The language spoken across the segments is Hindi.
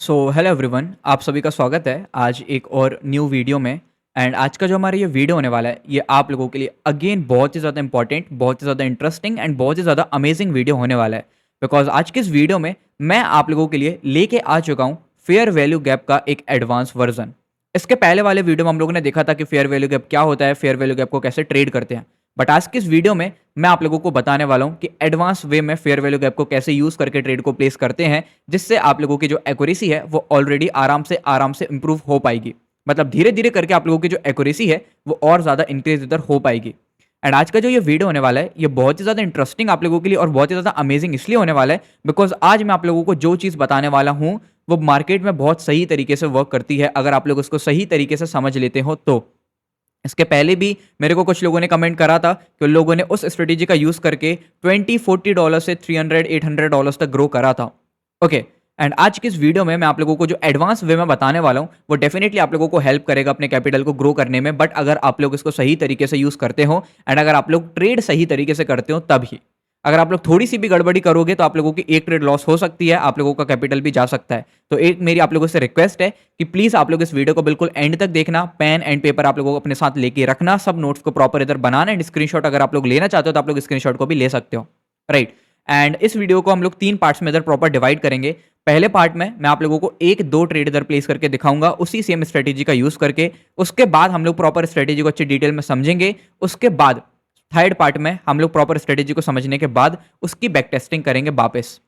हेलो एवरीवन, आप सभी का स्वागत है आज एक और न्यू वीडियो में। एंड आज का जो हमारा ये वीडियो होने वाला है, ये आप लोगों के लिए अगेन बहुत ही ज़्यादा इंपॉर्टेंट, बहुत ही ज़्यादा इंटरेस्टिंग एंड बहुत ही ज़्यादा अमेजिंग वीडियो होने वाला है। बिकॉज आज के इस वीडियो में मैं आप लोगों के लिए लेके आ चुका हूँ फेयर वैल्यू गैप का एक एडवांस वर्जन। इसके पहले वाले वीडियो में हम लोगों ने देखा था कि फेयर वैल्यू गैप क्या होता है, फेयर वैल्यू गैप को कैसे ट्रेड करते हैं। बट आज की इस वीडियो में मैं आप लोगों को बताने वाला हूं कि एडवांस वे में फेयर वैल्यू गैप को कैसे यूज करके ट्रेड को प्लेस करते हैं, जिससे आप लोगों की जो एक्यूरेसी है वो ऑलरेडी आराम से इंप्रूव हो पाएगी। मतलब धीरे धीरे करके आप लोगों की जो एक्यूरेसी है वो और ज्यादा इंक्रीज इधर हो पाएगी। एंड आज का जो ये वीडियो होने वाला है, ये बहुत ही ज्यादा इंटरेस्टिंग आप लोगों के लिए और बहुत ही ज्यादा अमेजिंग इसलिए होने वाला है बिकॉज आज मैं आप लोगों को जो चीज बताने वाला हूं वो मार्केट में बहुत सही तरीके से वर्क करती है, अगर आप लोग उसको सही तरीके से समझ लेते हो तो। इसके पहले भी मेरे को कुछ लोगों ने कमेंट करा था कि उन लोगों ने उस स्ट्रेटेजी का यूज करके $20-40 से $300-800 तक ग्रो करा था। ओके। एंड आज की इस वीडियो में मैं आप लोगों को जो एडवांस वे में बताने वाला हूं वो डेफिनेटली आप लोगों को हेल्प करेगा अपने कैपिटल को ग्रो करने में, बट अगर आप लोग इसको सही तरीके से यूज करते हो एंड अगर आप लोग ट्रेड सही तरीके से करते हो तभी। अगर आप लोग थोड़ी सी भी गड़बड़ी करोगे तो आप लोगों की एक ट्रेड लॉस हो सकती है, आप लोगों का कैपिटल भी जा सकता है। तो एक मेरी आप लोगों से रिक्वेस्ट है कि प्लीज आप लोग इस वीडियो को बिल्कुल एंड तक देखना, पेन एंड पेपर आप लोगों को अपने साथ लेके रखना, सब नोट्स को प्रॉपर इधर बनाना एंड स्क्रीनशॉट अगर आप लोग लेना चाहते हो तो आप लोग स्क्रीनशॉट को भी ले सकते हो। राइट। एंड इस वीडियो को हम लोग 3 पार्ट्स में इधर प्रॉपर डिवाइड करेंगे। पहले पार्ट में मैं आप लोगों को एक दो ट्रेड इधर प्लेस करके दिखाऊंगा उसी सेम स्ट्रेटेजी का यूज करके। उसके बाद हम लोग प्रॉपर स्ट्रेटेजी को अच्छी डिटेल में समझेंगे। उसके बाद थर्ड पार्ट में हम लोग प्रॉपर स्ट्रेटेजी को समझने के बाद उसकी बैक टेस्टिंग करेंगे वापस।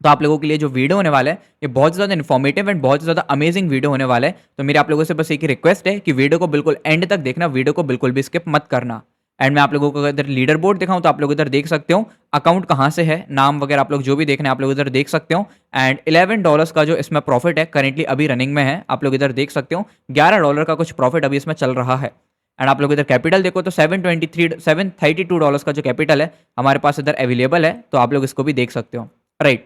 तो आप लोगों के लिए जो वीडियो होने वाला है ये बहुत ज़्यादा इन्फॉर्मेटिव एंड बहुत ज़्यादा अमेजिंग वीडियो होने वाला है। तो मेरी आप लोगों से बस एक ही रिक्वेस्ट है कि वीडियो को बिल्कुल एंड तक देखना, वीडियो को बिल्कुल भी स्किप मत करना। एंड मैं आप लोगों को इधर लीडर बोर्ड दिखाऊं तो आप लोग इधर देख सकते हो अकाउंट कहाँ से है, नाम वगैरह आप लोग जो भी देखना है आप लोग इधर देख सकते हो। एंड $11 का जो इसमें प्रॉफिट है करेंटली अभी रनिंग में है, आप लोग इधर देख सकते हो। $11 का कुछ प्रॉफिट अभी इसमें चल रहा है। एंड आप लोग इधर कैपिटल देखो तो $732 का जो कैपिटल है हमारे पास इधर अवेलेबल है, तो आप लोग इसको भी देख सकते हो। राइट।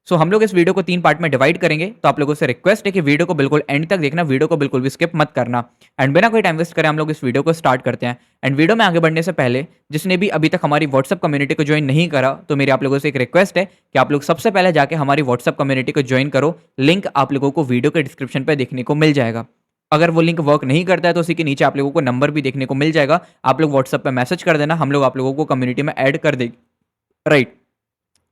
सो हम लोग इस वीडियो को 3 पार्ट में डिवाइड करेंगे, तो आप लोगों से रिक्वेस्ट है कि वीडियो को बिल्कुल एंड तक देखना, वीडियो को बिल्कुल भी स्किप मत करना। एंड बिना कोई टाइम वेस्ट करें हम लोग इस वीडियो को स्टार्ट करते हैं। एंड वीडियो में आगे बढ़ने से पहले जिसने भी अभी तक हमारी व्हाट्सअप कम्युनिटी को ज्वाइन नहीं करा तो मेरी आप लोगों से एक रिक्वेस्ट है कि आप लोग सबसे पहले जाके हमारी व्हाट्सअप कम्युनिटी को ज्वाइन करो। लिंक आप लोगों को वीडियो के डिस्क्रिप्शन पर देखने को मिल जाएगा। अगर वो लिंक वर्क नहीं करता है तो उसी के नीचे आप लोगों को नंबर भी देखने को मिल जाएगा, आप लोग व्हाट्सअप पे मैसेज कर देना, हम लोग आप लोगों को कम्युनिटी में ऐड कर देंगे। राइट।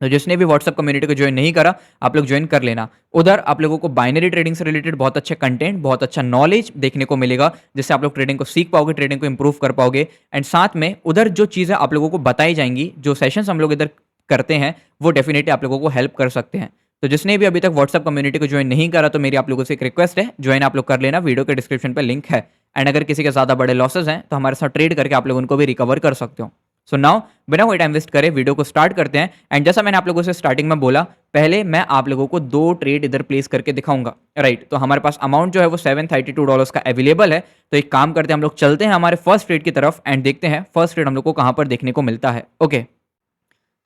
तो जिसने भी व्हाट्सअप कम्युनिटी को ज्वाइन नहीं करा आप लोग ज्वाइन कर लेना। उधर आप लोगों को बाइनरी ट्रेडिंग से रिलेटेड बहुत अच्छा कंटेंट, बहुत अच्छा नॉलेज देखने को मिलेगा, जिससे आप लोग ट्रेडिंग को सीख पाओगे, ट्रेडिंग को इंप्रूव कर पाओगे। एंड साथ में उधर जो चीज़ें आप लोगों को बताई जाएंगी, जो सेशंस हम लोग इधर करते हैं वो डेफिनेटली आप लोगों को हेल्प कर सकते हैं। तो जिसने भी अभी तक व्हाट्सअप कम्युनिटी को ज्वाइन नहीं करा तो मेरी आप लोगों से एक रिक्वेस्ट है, ज्वाइन आप लोग कर लेना, वीडियो के डिस्क्रिप्शन पर लिंक है। एंड अगर किसी के ज़्यादा बड़े लॉसेज हैं तो हमारे साथ ट्रेड करके आप लोग उनको भी रिकवर कर सकते हो। सो नाउ बिना कोई टाइम वेस्ट करे वीडियो को स्टार्ट करते हैं। एंड जैसा मैंने आप लोगों से स्टार्टिंग में बोला, पहले मैं आप लोगों को दो ट्रेड इधर प्लेस करके दिखाऊंगा। राइट। तो हमारे पास अमाउंट जो है वो $732 का अवेलेबल है। तो एक काम करते हैं, हम लोग चलते हैं हमारे फर्स्ट ट्रेड की तरफ एंड देखते हैं फर्स्ट ट्रेड हम लोग को कहाँ पर देखने को मिलता है। ओके।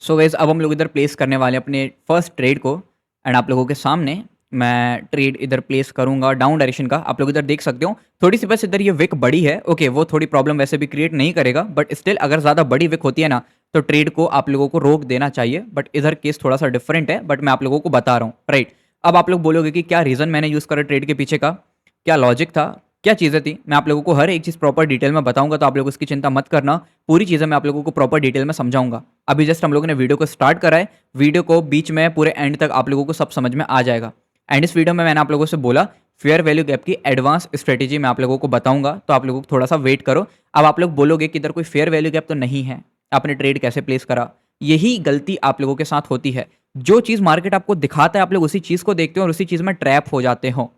सो गाइस अब हम लोग इधर प्लेस करने वाले हैं अपने फर्स्ट ट्रेड को। एंड आप लोगों के सामने मैं ट्रेड इधर प्लेस करूंगा डाउन डायरेक्शन का, आप लोग इधर देख सकते हो। थोड़ी सी बस इधर ये विक बड़ी है। ओके, वो थोड़ी प्रॉब्लम वैसे भी क्रिएट नहीं करेगा, बट स्टिल अगर ज़्यादा बड़ी विक होती है ना तो ट्रेड को आप लोगों को रोक देना चाहिए। बट इधर केस थोड़ा सा डिफरेंट है, बट मैं आप लोगों को बता रहा हूँ। राइट। अब आप लोग बोलोगे कि क्या रीज़न मैंने यूज़ करा ट्रेड के पीछे का, क्या लॉजिक था, क्या चीज़ें थी। मैं आप लोगों को हर एक चीज़ प्रॉपर डिटेल में बताऊंगा, तो आप लोग उसकी चिंता मत करना, पूरी चीज़ें मैं आप लोगों को प्रॉपर डिटेल में समझाऊंगा। अभी जस्ट हम लोगों ने वीडियो को स्टार्ट करा है, वीडियो को बीच में पूरे एंड तक आप लोगों को सब समझ में आ जाएगा। एंड इस वीडियो में मैंने आप लोगों से बोला फेयर वैल्यू गैप की एडवांस स्ट्रेटेजी मैं आप लोगों को बताऊंगा, तो आप लोगों को थोड़ा सा वेट करो। अब आप लोग बोलोगे कि इधर कोई फेयर वैल्यू गैप तो नहीं है, आपने ट्रेड कैसे प्लेस करा। यही गलती आप लोगों के साथ होती है। जो चीज़ मार्केट आपको दिखाता है आप लोग उसी चीज़ को देखते हो और उसी चीज़ में ट्रैप हो जाते हो।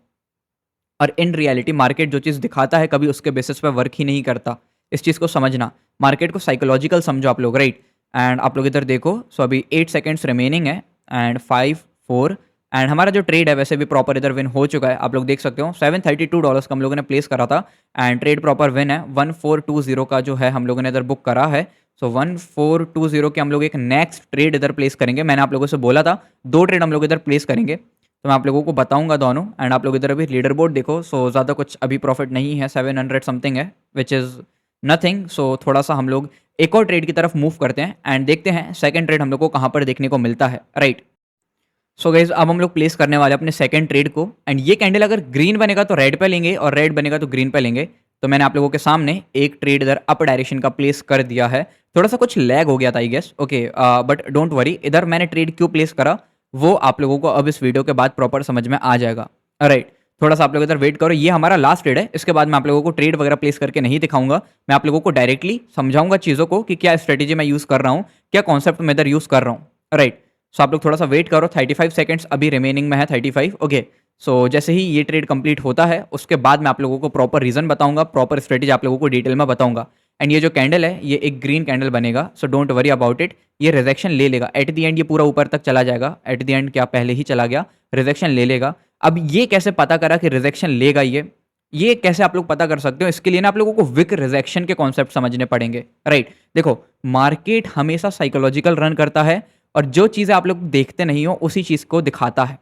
और इन रियलिटी मार्केट जो चीज़ दिखाता है कभी उसके बेसिस पे वर्क ही नहीं करता। इस चीज़ को समझना, मार्केट को साइकोलॉजिकल समझो आप लोग। राइट। एंड आप लोग इधर देखो, सो अभी 8 सेकेंड्स रिमेनिंग है एंड 5 4 एंड हमारा जो ट्रेड है वैसे भी प्रॉपर इधर विन हो चुका है, आप लोग देख सकते हो। $732 का हम लोगों ने प्लेस करा था एंड ट्रेड प्रॉपर विन है। 1420 का जो है हम लोगों ने इधर बुक करा है। सो 1420 के हम लोग एक नेक्स्ट ट्रेड इधर प्लेस करेंगे। मैंने आप लोगों से बोला था दो ट्रेड हम लोग इधर प्लेस करेंगे, तो मैं आप लोगों को बताऊंगा दोनों। एंड आप लोग इधर अभी लीडर बोर्ड देखो, सो ज़्यादा कुछ अभी प्रॉफिट नहीं है, 700 समथिंग है विच इज़ नथिंग। सो थोड़ा सा हम लोग एक और ट्रेड की तरफ मूव करते हैं एंड देखते हैं सेकंड ट्रेड हम लोग को कहाँ पर देखने को मिलता है। राइट। सो गाइस अब हम लोग प्लेस करने वाले हैं अपने सेकंड ट्रेड को एंड ये कैंडल अगर ग्रीन बनेगा तो रेड पे लेंगे और रेड बनेगा तो ग्रीन पे लेंगे। तो मैंने आप लोगों के सामने एक ट्रेड इधर अप डायरेक्शन का प्लेस कर दिया है। थोड़ा सा कुछ लैग हो गया था I guess, okay, but don't worry, इधर मैंने ट्रेड क्यों प्लेस करा वो आप लोगों को अब इस वीडियो के बाद प्रॉपर समझ में आ जाएगा। राइट, थोड़ा सा आप लोग इधर वेट करो, ये हमारा लास्ट ट्रेड है, इसके बाद मैं आप लोगों को ट्रेड वगैरह प्लेस करके नहीं दिखाऊंगा। मैं आप लोगों को डायरेक्टली समझाऊंगा चीज़ों को कि क्या स्ट्रेटेजी मैं यूज़ कर रहा हूँ, क्या कॉन्सेप्ट मैं इधर यूज़ कर रहा हूँ। राइट, सो आप लोग थोड़ा सा वेट करो, 35 सेकंड्स अभी रिमेनिंग में है, 35। ओके, सो जैसे ही ये ट्रेड कंप्लीट होता है उसके बाद मैं आप लोगों को प्रॉपर रीजन बताऊंगा, प्रॉपर स्ट्रेटेजी आप लोगों को डिटेल में बताऊंगा। एंड ये जो कैंडल है ये एक ग्रीन कैंडल बनेगा, so don't worry about it. ये रिजेक्शन ले लेगा एट द एंड, ये पूरा ऊपर तक चला जाएगा। एट द एंड क्या पहले ही चला गया, रिजेक्शन ले लेगा। अब ये कैसे पता करा कि रिजेक्शन लेगा, ये कैसे आप लोग पता कर सकते हो, इसके लिए ना आप लोगों को विक रिजेक्शन के कॉन्सेप्ट समझने पड़ेंगे। राइट, देखो मार्केट हमेशा साइकोलॉजिकल रन करता है और जो चीज़ें आप लोग देखते नहीं हो उसी चीज़ को दिखाता है।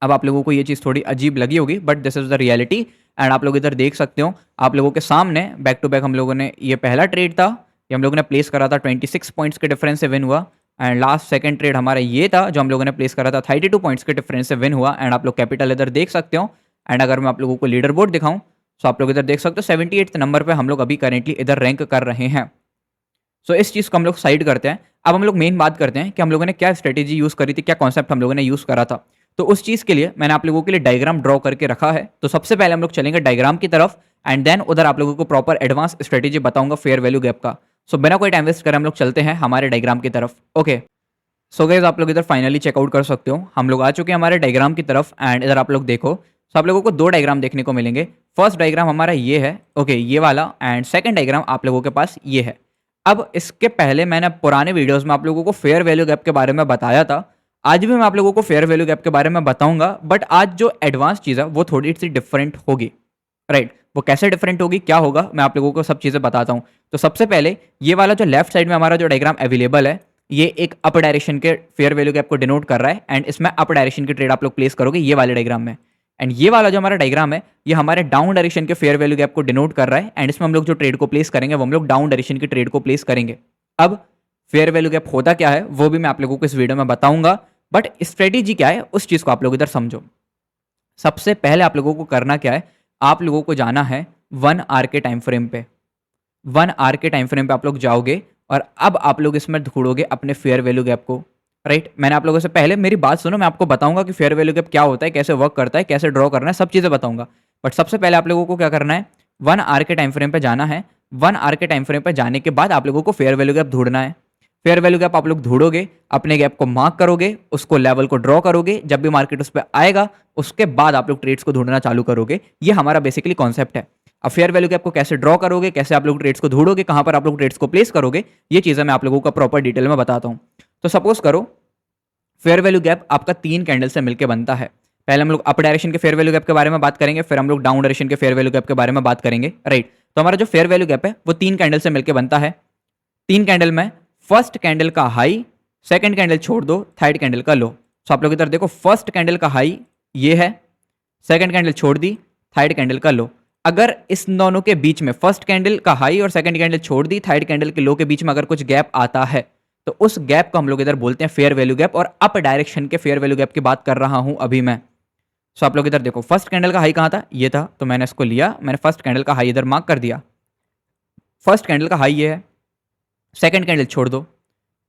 अब आप लोगों को ये चीज़ थोड़ी अजीब लगी होगी but this is the reality. And आप लोग इधर देख सकते हो, आप लोगों के सामने बैक टू बैक हम लोगों ने, ये पहला ट्रेड था, ये हम लोगों ने प्लेस करा था 26 पॉइंट्स के डिफरेंस से विन हुआ। एंड लास्ट सेकंड ट्रेड हमारा ये था जो हम लोगों ने प्लेस करा था 32 पॉइंट्स के डिफरेंस से विन हुआ। एंड आप लोग कैपिटल इधर देख सकते हो। एंड अगर मैं आप लोगों को लीडर बोर्ड दिखाऊं तो आप लोग इधर देख सकते हो 78 नंबर पर हम लोग अभी करेंटली इधर रैंक कर रहे हैं। सो इस चीज़ को हम लोग साइड करते हैं। अब हम लोग मेन बात करते हैं कि हम लोगों ने क्या स्ट्रेटेजी यूज़ करी थी, क्या कॉन्सेप्ट हम लोगों ने यूज़ करा था। तो उस चीज़ के लिए मैंने आप लोगों के लिए डायग्राम ड्रॉ करके रखा है। तो सबसे पहले हम लोग चलेंगे डायग्राम की तरफ एंड देन उधर आप लोगों को प्रॉपर एडवांस स्ट्रेटेजी बताऊंगा फेयर वैल्यू गैप का। सो बिना कोई टाइम वेस्ट करे हम लोग चलते हैं हमारे डायग्राम की तरफ। ओके, सो गाइस आप लोग इधर फाइनली चेकआउट कर सकते हो, हम लोग आ चुके हैं हमारे डायग्राम की तरफ। एंड इधर आप लोग देखो, सो आप लोगों को दो डायग्राम देखने को मिलेंगे। फर्स्ट डायग्राम हमारा ये है, ओके, ये वाला। एंड सेकंड डायग्राम आप लोगों के पास ये है। अब इसके पहले मैंने पुराने वीडियोस में आप लोगों को फेयर वैल्यू गैप के बारे में बताया था। आज भी मैं आप लोगों को फेयर वैल्यू गैप के बारे में बताऊंगा, बट आज जो एडवांस चीज़ है वो थोड़ी सी डिफरेंट होगी। राइट, वो कैसे डिफरेंट होगी, क्या होगा, मैं आप लोगों को सब चीज़ें बताता हूँ। तो सबसे पहले ये वाला जो लेफ्ट साइड में हमारा जो डायग्राम अवेलेबल है, ये एक अप डायरेक्शन के फेयर वैल्यू गैप को डिनोट कर रहा है। एंड इसमें अप डायरेक्शन की ट्रेड आप लोग प्लेस करोगे ये वाले डायग्राम में। एंड ये वाला जो हमारा डायग्राम है ये हमारे डाउन डायरेक्शन के फेयर वैल्यू गैप को डिनोट कर रहा है। एंड इसमें हम लोग जो ट्रेड को प्लेस करेंगे वो हम लोग डाउन डायरेक्शन की ट्रेड को प्लेस करेंगे। अब फेयर वैल्यू गैप होता क्या है वो भी मैं आप लोगों को इस वीडियो में बताऊंगा, बट स्ट्रेटेजी क्या है उस चीज़ को आप लोग इधर समझो। सबसे पहले आप लोगों को करना क्या है, आप लोगों को जाना है 1 आवर के टाइम फ्रेम पे। 1 आवर के टाइम फ्रेम पे आप लोग जाओगे और अब आप लोग इसमें ढूंढोगे अपने फेयर वैल्यू गैप को। राइट, मैंने आप लोगों से पहले, मेरी बात सुनो, मैं आपको बताऊंगा कि फेयर वैल्यू गैप क्या होता है, कैसे वर्क करता है, कैसे ड्रॉ करना है, सब चीज़ें बताऊंगा। बट सबसे पहले आप लोगों को क्या करना है, 1 आवर के टाइम फ्रेम पे जाना है। 1 आवर के टाइम फ्रेम पे जाने के बाद आप लोगों को फेयर वैल्यू गैप ढूंढना है। फेयर वैल्यू गैप आप लोग ढूंढोगे, अपने गैप को मार्क करोगे, उसको लेवल को ड्रॉ करोगे, जब भी मार्केट उस पर आएगा उसके बाद आप लोग ट्रेड्स को ढूंढना चालू करोगे। ये हमारा बेसिकली कॉन्सेप्ट है। अब फेयर वैल्यू गैप को कैसे ड्रॉ करोगे, कैसे आप लोग ट्रेड्स को ढूंढोगे, कहां पर आप लोग ट्रेड्स को प्लेस करोगे, ये चीज़ें मैं आप लोगों का प्रॉपर डिटेल में बताता हूं। तो सपोज करो फेयर वैल्यू गैप आपका 3 कैंडल से मिलकर बनता है। पहले हम लोग अप डायरेक्शन के फेयर वैल्यू गैप के बारे में बात करेंगे, फिर हम लोग डाउन डायरेक्शन के फेयर वैल्यू गैप के बारे में बात करेंगे। राइट, तो हमारा जो फेयर वैल्यू गैप है वो 3 कैंडल से मिलकर बनता है। 3 कैंडल में फर्स्ट कैंडल का हाई, सेकंड कैंडल छोड़ दो, थर्ड कैंडल का लो। तो आप लोग इधर देखो, फर्स्ट कैंडल का हाई ये है, सेकंड कैंडल छोड़ दी, थर्ड कैंडल का लो। अगर इस दोनों के बीच में, फर्स्ट कैंडल का हाई और सेकंड कैंडल छोड़ दी, थर्ड कैंडल के लो के बीच में अगर कुछ गैप आता है तो उस गैप को हम लोग इधर बोलते हैं फेयर वैल्यू गैप। और अप डायरेक्शन के फेयर वैल्यू गैप की बात कर रहा हूं अभी मैं। सो आप लोग इधर देखो, फर्स्ट कैंडल का हाई कहां था, ये था, तो मैंने इसको लिया, मैंने फर्स्ट कैंडल का हाई इधर मार्क कर दिया। फर्स्ट कैंडल का हाई ये है, सेकंड कैंडल छोड़ दो,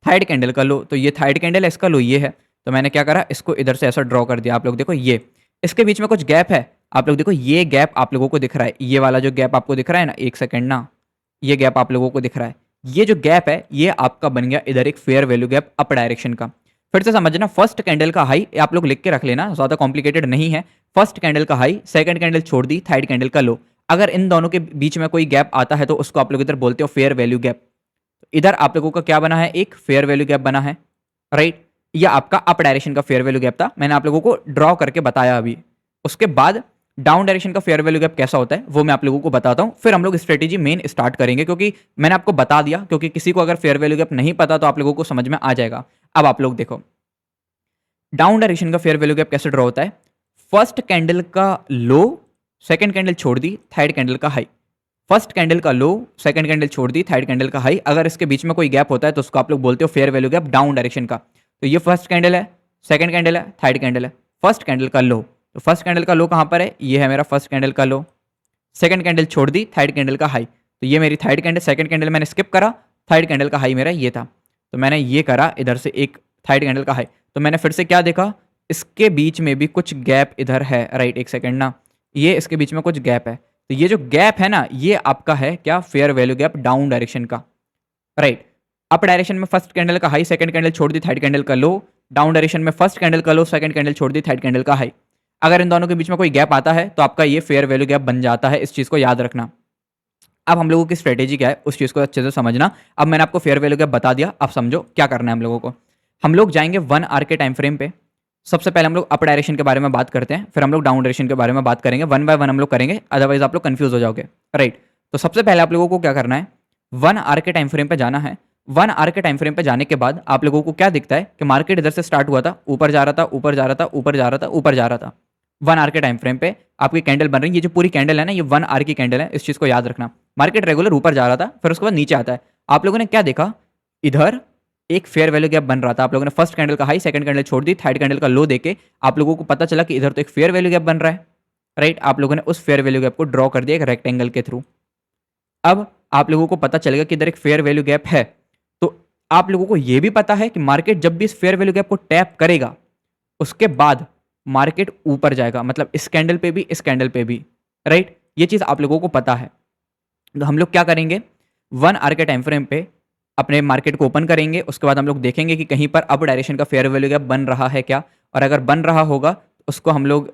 थर्ड कैंडल का लो, तो ये थर्ड कैंडल है, इसका लो ये है। तो मैंने क्या करा, इसको इधर से ऐसा ड्रॉ कर दिया। आप लोग देखो ये, इसके बीच में कुछ गैप है, आप लोग देखो ये गैप आप लोगों को दिख रहा है, ये वाला जो गैप आपको दिख रहा है ना, एक सेकंड ना, ये गैप आप लोगों को दिख रहा है, ये जो गैप है ये आपका बन गया इधर एक fair value gap up direction का। फिर से समझना, फर्स्ट कैंडल का हाई आप लोग लिख के रख लेना, ज़्यादा कॉम्प्लिकेटेड नहीं है। फर्स्ट कैंडल का हाई, सेकंड कैंडल छोड़ दी, थर्ड कैंडल का लो। अगर इन दोनों के बीच में कोई गैप आता है तो उसको आप लोग इधर बोलते हो फेयर वैल्यू गैप। इधर आप लोगों का क्या बना है, एक फेयर वैल्यू गैप बना है। राइट, ये आपका अप डायरेक्शन का फेयर वैल्यू गैप था, मैंने आप लोगों को ड्रॉ करके बताया अभी। उसके बाद डाउन डायरेक्शन का फेयर वैल्यू गैप कैसा होता है वो मैं आप लोगों को बताता हूं, फिर हम लोग स्ट्रेटेजी मेन स्टार्ट करेंगे, क्योंकि मैंने आपको बता दिया, क्योंकि किसी को अगर फेयर वैल्यू गैप नहीं पता तो आप लोगों को समझ में आ जाएगा। अब आप लोग देखो डाउन डायरेक्शन का फेयर वैल्यू गैप कैसे ड्रॉ होता है। फर्स्ट कैंडल का लो, सेकंड कैंडल छोड़ दी, थर्ड कैंडल का हाई। फर्स्ट कैंडल का लो, सेकंड कैंडल छोड़ दी, थर्ड कैंडल का हाई। अगर इसके बीच में कोई गैप होता है तो उसको आप लोग बोलते हो fair value gap down direction का। तो ये फर्स्ट कैंडल है, सेकंड कैंडल है, थर्ड कैंडल है, फर्स्ट कैंडल का लो। तो फर्स्ट कैंडल का लो कहाँ पर है, ये है मेरा फर्स्ट कैंडल का लो। सेकंड कैंडल छोड़ दी, थर्ड कैंडल का हाई। तो ये मेरी थर्ड कैंडल, सेकंड कैंडल मैंने स्किप करा, थर्ड कैंडल का हाई मेरा ये था। तो मैंने ये करा इधर से एक थर्ड कैंडल का हाई। तो मैंने फिर से क्या देखा, इसके बीच में भी कुछ गैप इधर है, राइट, एक सेकेंड ना, ये इसके बीच में कुछ गैप है। तो ये जो गैप है ना, ये आपका है क्या, fair value gap down direction का, राइट। अप डायरेक्शन में फर्स्ट कैंडल का हाई, सेकंड कैंडल छोड़ दी, थर्ड कैंडल का लो। डाउन डायरेक्शन में फर्स्ट कैंडल का लो, सेकंड कैंडल छोड़ दी, थर्ड कैंडल का हाई। अगर इन दोनों के बीच में कोई गैप आता है तो आपका ये फेयर वैल्यू गैप बन जाता है, इस चीज़ को याद रखना। अब हम लोगों की स्ट्रेटेजी क्या है, उस चीज़ को अच्छे से समझना। अब मैंने आपको फेयर वैल्यू गैप बता दिया, अब समझो क्या करना है हम लोगों को। हम लोग जाएंगे 1 आवर के टाइम फ्रेम पे। सबसे पहले हम लोग अप डायरेक्शन के बारे में बात करते हैं, फिर हम लोग डाउन डायरेक्शन के बारे में बात करेंगे। वन बाय वन हम लोग करेंगे, अदरवाइज आप लोग कंफ्यूज हो जाओगे, राइट। तो सबसे पहले आप लोगों को क्या करना है, 1 आवर के टाइम फ्रेम पे जाना है। 1 आवर के टाइम फ्रेम पे जाने के बाद आप लोगों को क्या दिखता है कि मार्केट इधर से स्टार्ट हुआ था, ऊपर जा रहा था, ऊपर जा रहा था, ऊपर जा रहा था, ऊपर जा रहा था। 1 आवर के टाइम फ्रेम पे आपकी कैंडल बन रही है, ये जो पूरी कैंडल है ना, ये 1 आवर की कैंडल है, इस चीज़ को याद रखना। मार्केट रेगुलर ऊपर जा रहा था, फिर उसके बाद नीचे आता है। आप लोगों ने क्या देखा, इधर एक फेयर वैल्यू गैप बन रहा था। आप लोगों ने फर्स्ट कैंडल का हाई, सेकंड कैंडल छोड़ दी, थर्ड कैंडल का लो देके आप लोगों को पता चला कि इधर तो एक फेयर वैल्यू गैप बन रहा है, राइट। आप लोगों ने उस फेयर वैल्यू गैप को ड्रॉ कर दिया एक रेक्टेंगल के थ्रू। अब आप लोगों को पता चलेगा कि इधर एक फेयर वैल्यू गैप है, तो आप लोगों को यह भी पता है कि मार्केट जब भी इस फेयर वैल्यू गैप को टैप करेगा उसके बाद मार्केट ऊपर जाएगा, मतलब इस कैंडल पे भी, इस कैंडल पे भी, राइट। ये चीज आप लोगों को पता है। तो हम लोग क्या करेंगे, 1 आवर के टाइम फ्रेम पे अपने मार्केट को ओपन करेंगे। उसके बाद हम लोग देखेंगे कि कहीं पर अप डायरेक्शन का फेयर वैल्यू गैप बन रहा है क्या, और अगर बन रहा होगा तो उसको हम लोग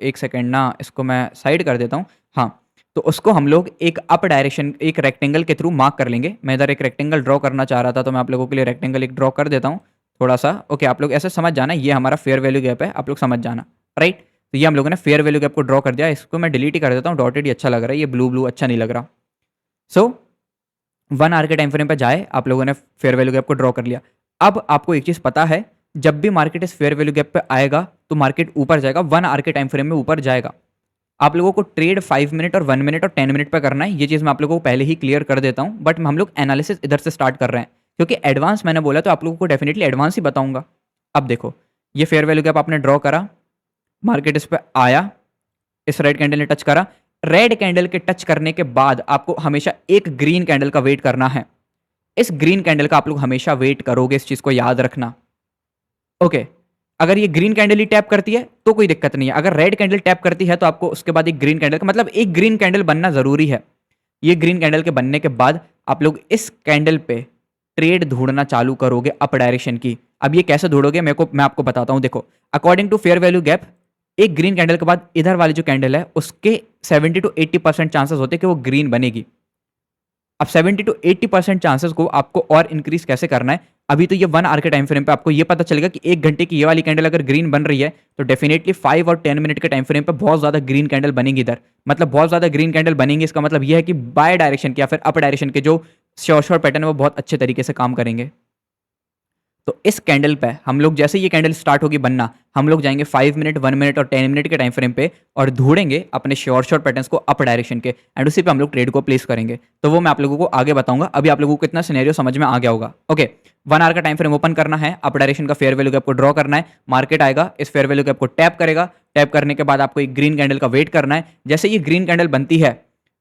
एक सेकेंड ना, इसको मैं साइड कर देता हूँ, हाँ। तो उसको हम लोग एक अप डायरेक्शन, एक रेक्टेंगल के थ्रू मार्क कर लेंगे। मैं इधर एक रेक्टेंगल ड्रॉ करना चाह रहा था, तो मैं आप लोगों के लिए रेक्टेंगल एक ड्रॉ कर देता हूँ थोड़ा सा। ओके, आप लोग ऐसे समझ जाना, ये हमारा फेयर वैल्यू गैप है, आप लोग समझ जाना, राइट। तो ये हम लोगों ने फेयर वैल्यू गैप को ड्रॉ कर दिया। इसको मैं डिलीट ही कर देता हूँ, डॉटेड ही अच्छा लग रहा है, ये ब्लू ब्लू अच्छा नहीं लग रहा। सो 1 आवर के टाइम फ्रेम पे जाए, आप लोगों ने फेयर वैल्यू गैप को ड्रॉ कर लिया। अब आपको एक चीज़ पता है, जब भी मार्केट इस फेयर वैल्यू गैप पे आएगा तो मार्केट ऊपर जाएगा, 1 आवर के टाइम फ्रेम में ऊपर जाएगा। आप लोगों को ट्रेड 5 मिनट और 1 मिनट और 10 मिनट पे करना है, ये चीज़ मैं आप लोगों को पहले ही क्लियर कर देता हूँ। बट हम लोग एनालिसिस इधर से स्टार्ट कर रहे हैं, क्योंकि एडवांस मैंने बोला तो आप लोगों को डेफिनेटली एडवांस ही बताऊंगा। अब देखो, ये फेयर वैल्यू गैप आपने ड्रॉ करा, मार्केट इस पर आया, इस रेड कैंडल ने टच करा। रेड कैंडल के टच करने के बाद आपको हमेशा एक ग्रीन कैंडल का वेट करना है। इस ग्रीन कैंडल का आप लोग हमेशा वेट करोगे, इस चीज को याद रखना, ओके। अगर ये ग्रीन कैंडल ही टैप करती है तो कोई दिक्कत नहीं है, अगर रेड कैंडल टैप करती है तो आपको उसके बाद एक ग्रीन कैंडल का, मतलब एक ग्रीन कैंडल बनना जरूरी है। ये ग्रीन कैंडल के बनने के बाद आप लोग इस कैंडल पे ट्रेड ढूंढना चालू करोगे अप डायरेक्शन की। अब ये कैसे ढूंढोगे, मैं आपको बताता हूं। देखो, according to fair value gap, एक ग्रीन कैंडल के बाद इधर वाली जो कैंडल है उसके 70 to 80% चांसेस होते हैं कि वो ग्रीन बनेगी। अब 70 to 80% चांसेस को आपको और इंक्रीज कैसे करना है, अभी तो ये 1 आवर के टाइम फ्रेम पे आपको ये पता चलेगा कि 1 घंटे की ये वाली कैंडल अगर ग्रीन बन रही है तो डेफिनेटली 5 और 10 मिनट के टाइम फ्रेम पे बहुत ज्यादा ग्रीन कैंडल बनेगी इधर, मतलब बहुत ज्यादा ग्रीन कैंडल बनेंगी। इसका मतलब ये है कि बाय डायरेक्शन के या फिर अप डायरेक्शन के जो श्योर पैटर्न है वो बहुत अच्छे तरीके से काम करेंगे। तो इस कैंडल पे हम लोग, जैसे ये कैंडल स्टार्ट होगी बनना, हम लोग जाएंगे 5 मिनट, 1 मिनट और 10 मिनट के टाइम फ्रेम पे और ढूंढेंगे अपने श्योर पैटर्न्स को अप डायरेक्शन के, एंड उसी पे हम लोग ट्रेड को प्लेस करेंगे। तो वो मैं आप लोगों को आगे बताऊंगा। अभी आप लोगों को कितना सिनेरियो समझ में आ गया होगा, ओके। 1 आवर का टाइम फ्रेम ओपन करना है, अप डायरेक्शन का फेयर वैल्यू गैप को ड्रॉ करना है, मार्केट आएगा, इस फेयर वैल्यू गैप को टैप करेगा, टैप करने के बाद आपको एक ग्रीन कैंडल का वेट करना है। जैसे ये ग्रीन कैंडल बनती है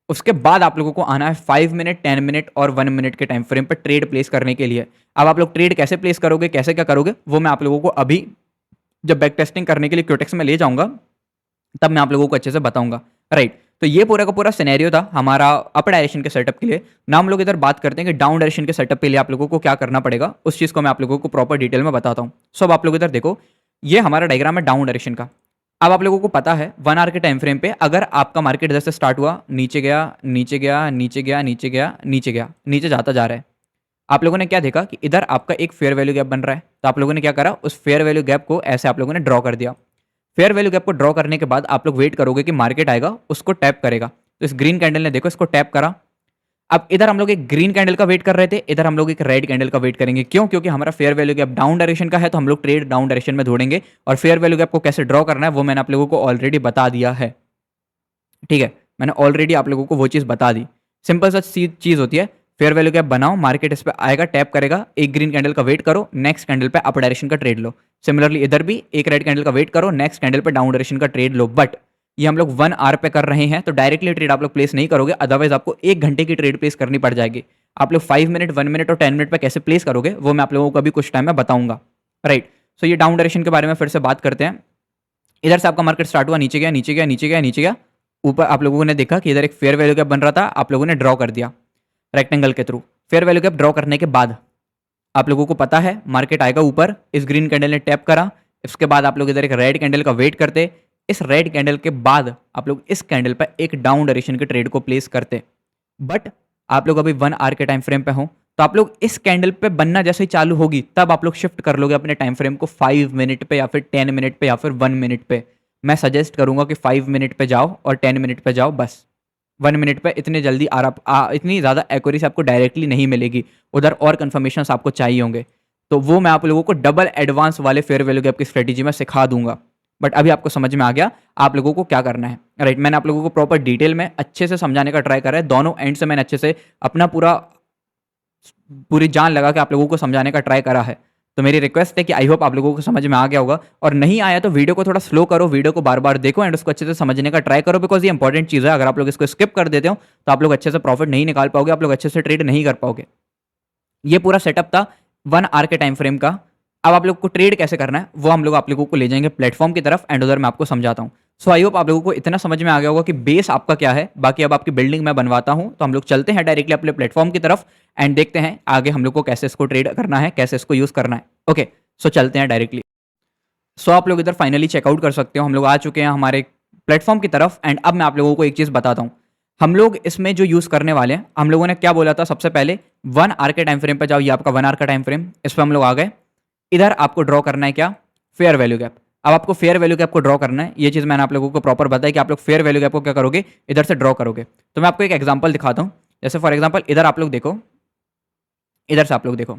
उसके बाद आप लोगों को आना है 5 मिनट, 10 मिनट और 1 मिनट के टाइम फ्रेम पर ट्रेड प्लेस करने के लिए। अब आप लोग ट्रेड कैसे प्लेस करोगे, कैसे क्या करोगे, वो मैं आप लोगों को अभी जब बैक टेस्टिंग करने के लिए क्यूटेक्स में ले जाऊंगा तब मैं आप लोगों को अच्छे से बताऊंगा, राइट। तो ये पूरा का पूरा सिनेरियो था हमारा अप डायरेक्शन के सेटअप के लिए। ना हम लोग इधर बात करते हैं कि डाउन डायरेक्शन के सेटअप के लिए आप लोगों को क्या करना पड़ेगा, उस चीज़ को मैं आप लोगों को प्रॉपर डिटेल में बताता हूँ। सो अब आप लोग इधर देखो, ये हमारा डायग्राम है डाउन डायरेक्शन का। अब आप लोगों को पता है 1 आवर के टाइम फ्रेम पे अगर आपका मार्केट इधर से स्टार्ट हुआ, नीचे गया, नीचे गया, नीचे गया, नीचे गया, नीचे गया, नीचे जाता जा रहा है, आप लोगों ने क्या देखा कि इधर आपका एक फेयर वैल्यू गैप बन रहा है। तो आप लोगों ने क्या करा, उस फेयर वैल्यू गैप को ऐसे आप लोगों ने ड्रॉ कर दिया। फेयर वैल्यू गैप को ड्रॉ करने के बाद आप लोग वेट करोगे कि मार्केट आएगा, उसको टैप करेगा। तो इस ग्रीन कैंडल ने देखो इसको टैप करा। अब इधर हम लोग एक ग्रीन कैंडल का वेट कर रहे थे, इधर हम लोग एक रेड कैंडल का वेट करेंगे। क्यों? क्योंकि हमारा fair value gap down direction का है, तो हम लोग ट्रेड डाउन डायरेक्शन में ढूंढेंगे। और फेयर वैल्यू गैप को कैसे ड्रॉ करना है वो मैंने आप लोगों को ऑलरेडी बता दिया है, ठीक है। मैंने ऑलरेडी आप लोगों को वो चीज़ बता दी। सिंपल सा चीज़ होती है, फेयर वैल्यू गैप बनाओ, मार्केट इस पर आएगा, टैप करेगा, एक ग्रीन कैंडल का वेट करो, नेक्स्ट कैंडल पे अप डायरेक्शन का ट्रेड लो। सिमिलरली इधर भी एक रेड कैंडल का वेट करो, नेक्स्ट कैंडल पे डाउन डायरेक्शन का ट्रेड लो। बट ये हम लोग 1 आवर पे कर रहे हैं तो डायरेक्टली ट्रेड आप लोग प्लेस नहीं करोगे, अदरवाइज आपको 1 घंटे की ट्रेड प्लेस करनी पड़ जाएगी। आप लोग 5 मिनट, 1 मिनट और 10 मिनट पे कैसे प्लेस करोगे वो मैं आप लोगों को अभी कुछ टाइम में बताऊंगा, राइट। सो ये डाउन डायरेक्शन के बारे में फिर से बात करते हैं। इधर से आपका मार्केट स्टार्ट हुआ, नीचे गया, नीचे गया, नीचे गया, नीचे गया, ऊपर आप लोगों ने देखा कि इधर एक फेयर वैल्यू गैप बन रहा था, आप लोगों ने ड्रॉ कर दिया रेक्टेंगल के through. Fair value gap draw करने के बाद आप लोगों को पता है मार्केट आएगा ऊपर, इस ग्रीन कैंडल ने टैप करा, इसके बाद आप लोग इधर एक रेड कैंडल का वेट करते, इस रेड कैंडल के बाद आप लोग इस कैंडल पर एक डाउन डायरेक्शन के ट्रेड को प्लेस करते। बट आप लोग अभी 1 आवर के टाइम फ्रेम पे हो, तो आप लोग इस कैंडल पे बनना जैसे ही चालू होगी तब आप लोग शिफ्ट कर लोगे अपने टाइम फ्रेम को 5 मिनट पे या फिर 10 मिनट पे या फिर 1 मिनट पे। मैं सजेस्ट करूंगा कि 5 मिनट पे जाओ और 10 मिनट पे जाओ बस। 1 मिनट पे इतने जल्दी इतनी ज़्यादा एक्यूरेसी आपको डायरेक्टली नहीं मिलेगी, उधर और कन्फर्मेशन आपको चाहिए होंगे। तो वो मैं आप लोगों को डबल एडवांस वाले फेयर वैल्यू गैप की स्ट्रेटेजी में सिखा दूंगा। बट अभी आपको समझ में आ गया आप लोगों को क्या करना है, राइट। मैंने आप लोगों को प्रॉपर डिटेल में अच्छे से समझाने का ट्राई करा है, दोनों एंड से मैंने अच्छे से अपना पूरी जान लगा के आप लोगों को समझाने का ट्राई करा है। तो मेरी रिक्वेस्ट है कि आई होप आप लोगों को समझ में आ गया होगा, और नहीं आया तो वीडियो को थोड़ा स्लो करो, वीडियो को बार बार देखो एंड उसको अच्छे से समझने का ट्राई करो, बिकॉज ये इंपॉर्टेंट चीज़ है। अगर आप लोग इसको स्किप कर देते हो तो आप लोग अच्छे से प्रॉफिट नहीं निकाल पाओगे, आप लोग अच्छे से ट्रेड नहीं कर पाओगे। ये पूरा सेटअप था 1 आवर के टाइम फ्रेम का। अब आप लोग को ट्रेड कैसे करना है वो हम लोग आप लोगों को ले जाएंगे प्लेटफॉर्म की तरफ एंड उधर मैं आपको समझाता हूँ। सो आई होप आप लोगों को इतना समझ में आ गया होगा कि बेस आपका क्या है। बाकी अब आपकी बिल्डिंग मैं बनवाता हूँ, तो हम लोग चलते हैं डायरेक्टली अपने प्लेटफॉर्म की तरफ एंड देखते हैं आगे हम लोग को कैसे इसको ट्रेड करना है, कैसे इसको यूज़ करना है। ओके, सो चलते हैं डायरेक्टली। सो आप लोग इधर फाइनली चेकआउट कर सकते हो, हम लोग आ चुके हैं हमारे प्लेटफॉर्म की तरफ एंड अब मैं आप लोगों को एक चीज़ बताता हूँ। हम लोग इसमें जो यूज़ करने वाले हैं, हम लोगों ने क्या बोला था सबसे पहले 1 आवर के टाइम फ्रेम पे जाओ, ये आपका 1 आवर का टाइम फ्रेम, इस पर हम लोग आ गए। इधर आपको ड्रॉ करना है क्या, फेयर वैल्यू गैप। अब आपको फेयर वैल्यू गैप को ड्रॉ करना है, ये चीज़ मैंने आप लोगों को प्रॉपर बताया कि आप लोग फेयर वैल्यू गैप को क्या करोगे, इधर से ड्रॉ करोगे। तो मैं आपको एक एग्जांपल दिखाता हूँ। जैसे फॉर एग्जांपल इधर आप लोग देखो, इधर से आप लोग देखो,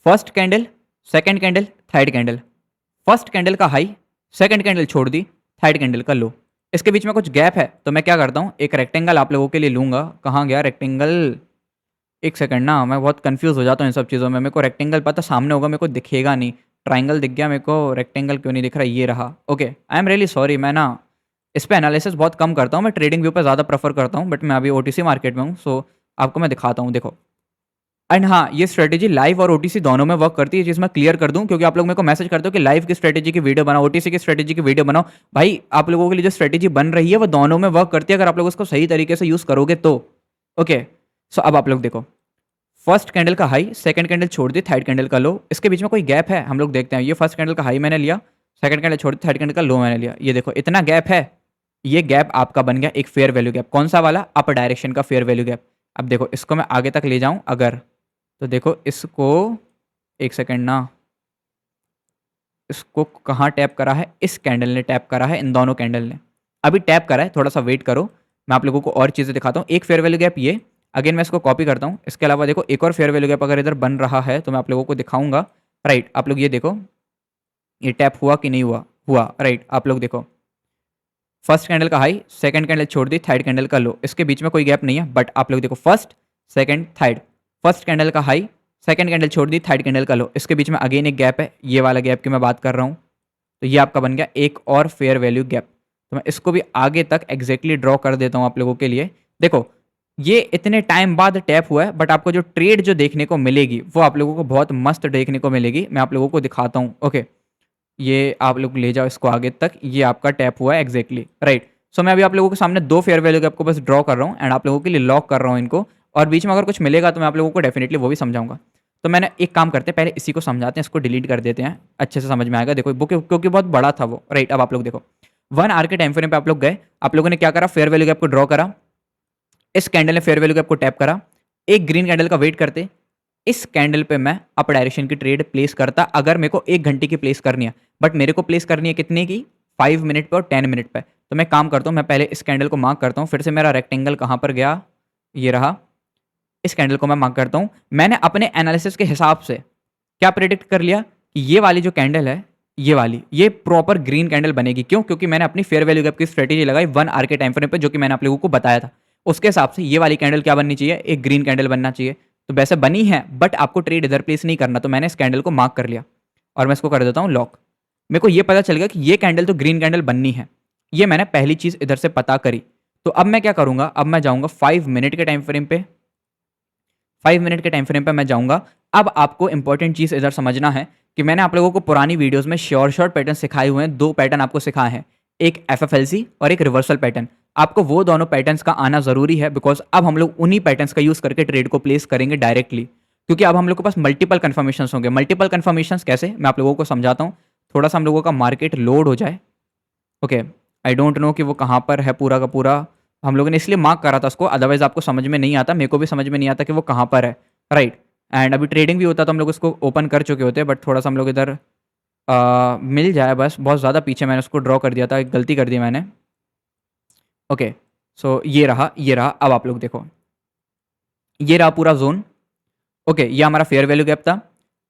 first candle, second candle, third candle. First candle का हाई, सेकंड कैंडल छोड़ दी, थर्ड कैंडल का लो। इसके बीच में कुछ गैप है तो मैं क्या करता हूँ, एक रेक्टेंगल आप लोगों के लिए लूंगा। कहाँ गया रेक्टेंगल, एक सेकंड ना, मैं बहुत कंफ्यूज हो जाता हूँ इन सब चीज़ों में। मेरे को रेक्टेंगल पता सामने होगा, मेरे को दिखेगा नहीं। ट्राइंगल दिख गया मेरे को, रेक्टेंगल क्यों नहीं दिख रहा, ये रहा। Okay, I am really sorry, मैं ना इस पर एनालिसिस बहुत कम करता हूँ, मैं ट्रेडिंग व्यू पर ज़्यादा प्रेफर करता हूँ, बट मैं अभी ओटीसी मार्केट में हूँ। सो आपको मैं दिखाता हूँ, देखो। एंड हाँ, ये स्ट्रेटेजी लाइव और ओटीसी दोनों में वर्क करती है, चीज़ मैं क्लियर कर दूं, क्योंकि आप लोग मेरे को मैसेज करते हो कि लाइव की स्ट्रेटेजी की वीडियो बनाओ, ओटीसी की स्ट्रेटेजी की वीडियो बनाओ। भाई आप लोगों के लिए जो स्ट्रेटेजी बन रही है वो दोनों में वर्क करती है, अगर आप लोग उसको सही तरीके से यूज़ करोगे तो। ओके, सो अब आप लोग देखो, फर्स्ट कैंडल का हाई, सेकंड कैंडल छोड़ दी, थर्ड कैंडल का लो। इसके बीच में कोई गैप है, हम लोग देखते हैं। ये फर्स्ट कैंडल का हाई मैंने लिया, सेकंड कैंडल छोड़ दी, थर्ड कैंडल का लो मैंने लिया। ये देखो इतना गैप है, ये गैप आपका बन गया एक फेयर वैल्यू गैप। कौन सा वाला, अप डायरेक्शन का फेयर वैल्यू गैप। अब देखो इसको मैं आगे तक ले जाऊं अगर, तो देखो इसको, एक सेकंड ना, इसको कहाँ टैप करा है, इस कैंडल ने टैप करा है, इन दोनों कैंडल ने अभी टैप करा है। थोड़ा सा वेट करो, मैं आप लोगों को और चीज़ें दिखाता हूँ। एक फेयर वैल्यू गैप ये, अगेन मैं इसको कॉपी करता हूँ। इसके अलावा देखो एक और फेयर वैल्यू गैप अगर इधर बन रहा है तो मैं आप लोगों को दिखाऊंगा, राइट। आप लोग ये देखो, ये टैप हुआ कि नहीं हुआ, हुआ, राइट। आप लोग देखो, फर्स्ट कैंडल का हाई, सेकंड कैंडल छोड़ दी, थर्ड कैंडल का लो। इसके बीच में कोई गैप नहीं है, बट आप लोग देखो first, second, third, first candle का हाई, सेकंड कैंडल छोड़ दी, थर्ड कैंडल का लो। इसके बीच में अगेन एक गैप है, ये वाला गैप की मैं बात कर रहा हूँ। तो ये आपका बन गया एक और फेयर वैल्यू गैप। तो मैं इसको भी आगे तक एग्जैक्टली ड्रॉ कर देता हूँ आप लोगों के लिए। देखो ये इतने टाइम बाद टैप हुआ है, बट आपको जो ट्रेड जो देखने को मिलेगी वो आप लोगों को बहुत मस्त देखने को मिलेगी। मैं आप लोगों को दिखाता हूँ। ओके, ये आप लोग ले जाओ इसको आगे तक, ये आपका टैप हुआ है एग्जैक्टली, राइट। सो मैं अभी आप लोगों के सामने दो फेयर वैल्यू गैप को बस ड्रॉ कर रहा हूँ एंड आप लोगों के लिए लॉक कर रहा हूँ इनको, और बीच में अगर कुछ मिलेगा तो मैं आप लोगों को डेफिनेटली वो भी समझाऊंगा। तो मैंने एक काम करते हैं, पहले इसी को समझाते हैं, इसको डिलीट कर देते हैं, अच्छे से समझ में आएगा। देखो बुक क्योंकि बहुत बड़ा था वो, राइट। अब आप लोग देखो 1 आवर के टाइम फ्रेम पे आप लोग गए, आप लोगों ने क्या करा, फेयर वैल्यू गैप को ड्रॉ करा, इस कैंडल ने फेयर वैल्यू गैप को टैप करा, एक ग्रीन कैंडल का वेट करते, इस कैंडल पे मैं अप डायरेक्शन की ट्रेड प्लेस करता अगर मेरे को 1 घंटे की प्लेस करनी है। बट मेरे को प्लेस करनी है कितने की, 5 मिनट पे और 10 मिनट पे। तो मैं काम करता हूँ, मैं पहले इस कैंडल को मार्क करता हूँ, फिर से मेरा रेक्टेंगल कहाँ पर गया, ये रहा। इस कैंडल को मैं मार्क करता हूँ। मैंने अपने एनालिसिस के हिसाब से क्या प्रेडिक्ट कर लिया कि ये वाली जो कैंडल है, ये वाली, ये प्रॉपर ग्रीन कैंडल बनेगी। क्यों, क्योंकि मैंने अपनी फेयर वैल्यू गैप की स्ट्रेटेजी लगाई 1 आवर के टाइम फ्रेम पे, जो कि मैंने आप लोगों को बताया था। उसके हिसाब से ये वाली कैंडल क्या बननी चाहिए, एक ग्रीन कैंडल बनना चाहिए। तो वैसे बनी है, बट आपको ट्रेड इधर प्लेस नहीं करना, तो मैंने इस कैंडल को मार्क कर लिया। और मैं इसको कर देता हूँ लॉक। मेरे को ये पता चल गया कि ये कैंडल तो ग्रीन कैंडल बननी है। ये मैंने पहली चीज़ इधर से पता करी। तो अब मैं क्या करूँगा, अब मैं जाऊँगा 5 मिनट के टाइम फ्रेम पे। 5 मिनट के टाइम फ्रेम पे मैं जाऊँगा। अब आपको इंपॉर्टेंट चीज़ इधर समझना है कि मैंने आप लोगों को पुरानी वीडियोज़ में शॉर्ट पैटर्न सिखाए हुए हैं, 2 पैटर्न आपको सिखाए हैं, एक एफएफएलसी और एक रिवर्सल पैटर्न। आपको वो दोनों पैटर्न्स का आना ज़रूरी है, बिकॉज़ अब हम लोग उन्हीं पैटर्न्स का यूज़ करके ट्रेड को प्लेस करेंगे डायरेक्टली। क्योंकि अब हम लोग के पास मल्टीपल कन्फर्मेशंस होंगे। मल्टीपल कन्फर्मेशंस कैसे, मैं आप लोगों को समझाता हूँ। थोड़ा-सा हम लोगों का मार्केट लोड हो जाए। ओके, आई डोंट नो कि वो कहाँ पर है पूरा का पूरा। हम लोगों ने इसलिए मार्क करा था उसको, अदरवाइज़ आपको समझ में नहीं आता, मेरे को भी समझ में नहीं आता कि वो कहाँ पर है, राइट। एंड अभी ट्रेडिंग भी होता तो हम लोग उसको ओपन कर चुके होते, बट थोड़ा-सा हम लोग इधर मिल जाए बस, बहुत ज़्यादा पीछे मैंने उसको ड्रॉ कर दिया था, एक गलती कर दी मैंने। ओके, सो ये रहा, अब आप लोग देखो, ये रहा पूरा ज़ोन। ओके, ये हमारा फेयर वैल्यू गैप था।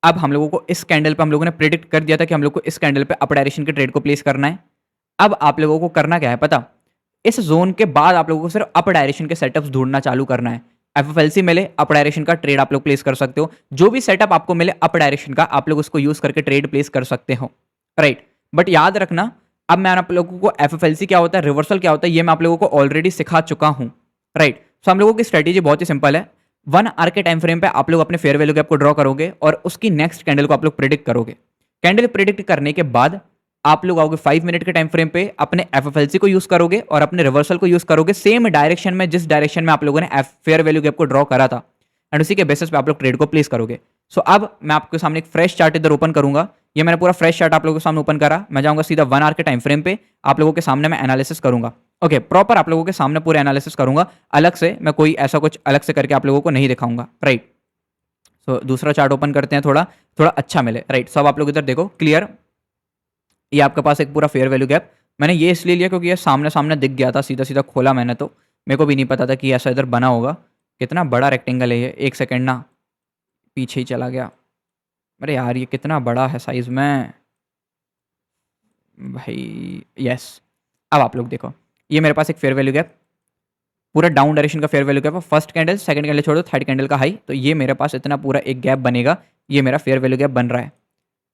अब हम लोगों को इस कैंडल पे हम लोगों ने प्रेडिक्ट कर दिया था कि हम लोग को इस कैंडल पे अप डायरेक्शन के ट्रेड को प्लेस करना है। अब आप लोगों को करना क्या है पता? इस ज़ोन के बाद आप लोगों को सिर्फ अप डायरेक्शन के सेटअप्स ढूँढना चालू करना है। एफएफएलसी मिले, अप डायरेक्शन का ट्रेड आप लोग प्लेस कर सकते हो। जो भी सेटअप आपको मिले अप डायरेक्शन का, आप लोग उसको यूज़ करके ट्रेड प्लेस कर सकते हो, राइट। बट याद रखना, अब मैं आप लोगों को एफएफएलसी क्या होता है, रिवर्सल क्या होता है, ये मैं आप लोगों को ऑलरेडी सिखा चुका हूँ, राइट। सो हम लोगों की स्ट्रेटेजी बहुत ही सिंपल है। 1 आवर के टाइम फ्रेम पे आप लोग अपने फेयर वैल्यू गैप को ड्रॉ करोगे और उसकी नेक्स्ट कैंडल को आप लोग प्रिडिक्ट करोगे। कैंडल प्रिडिक्ट करने के बाद आप लोग आओगे 5 मिनट के टाइम फ्रेम पे, अपने एफएफएलसी को यूज करोगे और अपने रिवर्सल को यूज करोगे सेम डायरेक्शन में, जिस डायरेक्शन में आप लोगों ने फेयर वैल्यू गैप को ड्रॉ करा था, एंड उसी के बेसिस पे आप लोग ट्रेड को प्लेस करोगे। सो अब मैं आपके सामने एक फ्रेश चार्ट इधर ओपन करूंगा। ये मैंने पूरा फ्रेश चार्ट आप लोगों के सामने ओपन करा। मैं जाऊंगा सीधा 1 आवर के टाइम फ्रेम पे, आप लोगों के सामने मैं एनालिसिस करूंगा। ओके, प्रॉपर आप लोगों के सामने पूरे एनालिसिस करूंगा, अलग से मैं कोई ऐसा कुछ अलग से करके आप लोगों को नहीं दिखाऊंगा, राइट। सो दूसरा चार्ट ओपन करते हैं, थोड़ा थोड़ा अच्छा मिले, राइट। सो अब आप लोग इधर देखो क्लियर, ये आपके पास एक पूरा फेयर वैल्यू गैप। मैंने ये इसलिए लिया क्योंकि ये सामने सामने दिख गया था, सीधा सीधा खोला मैंने, तो मेरे को भी नहीं पता था कि ऐसा इधर बना होगा। कितना बड़ा रेक्टेंगल है ये, एक सेकेंड ना, पीछे ही चला गया। अरे यार ये कितना बड़ा है साइज में भाई। यस, अब आप लोग देखो, ये मेरे पास एक फेयर वैल्यू गैप, पूरा डाउन डायरेक्शन का फेयर वैल्यू गैप है। फर्स्ट कैंडल, सेकंड कैंडल छोड़ो, थर्ड कैंडल का हाई, तो ये मेरे पास इतना पूरा एक गैप बनेगा। ये मेरा फेयर वैल्यू गैप बन रहा है।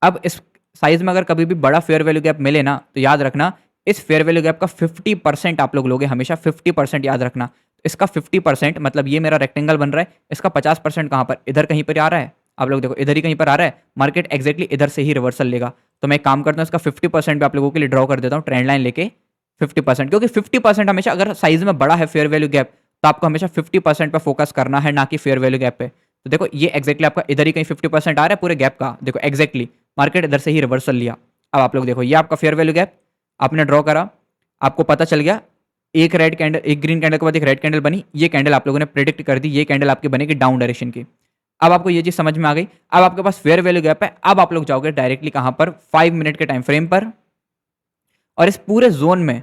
अब इस साइज में अगर कभी भी बड़ा फेयर वैल्यू गैप मिले ना, तो याद रखना इस फेयर वैल्यू गैप का 50% आप लोग लोगे हमेशा, 50% याद रखना। इसका 50% मतलब ये मेरा रेक्टेंगल बन रहा है, इसका 50% कहाँ पर, इधर कहीं पर आ रहा है। आप लोग देखो इधर ही कहीं पर आ रहा है, मार्केट एक्जैक्टली इधर से ही रिवर्सल लेगा। तो मैं एक काम करता हूँ, इसका 50% भी आप लोगों के लिए ड्रॉ कर देता हूँ, ट्रेंड लाइन लेके 50%, क्योंकि 50% हमेशा, अगर साइज में बड़ा है फेयर वैल्यू गैप, तो आपको हमेशा 50% पे फोकस करना है, ना कि फेयर वैल्यू गैप पे। तो देखो ये एक्जैक्टली आपका इधर ही कहीं 50% आ रहा है पूरे गैप का, देखो एक्जैक्टली मार्केट इधर से ही रिवर्सल लिया। अब आप लोग देखो, ये आपका फेयर वैल्यू गैप आपने ड्रॉ करा, आपको पता चल गया एक रेड कैंडल, एक ग्रीन कैंडल के बाद एक रेड कैंडल बनी। ये कैंडल आप लोगों ने प्रेडिक्ट कर दी, ये कैंडल आपकी बनेगी डाउन डायरेक्शन की। अब आपको ये चीज समझ में आ गई। अब आपके पास फेयर वैल्यू गैप है, अब आप लोग जाओगे डायरेक्टली कहां पर, 5 मिनट के टाइम फ्रेम पर, और इस पूरे जोन में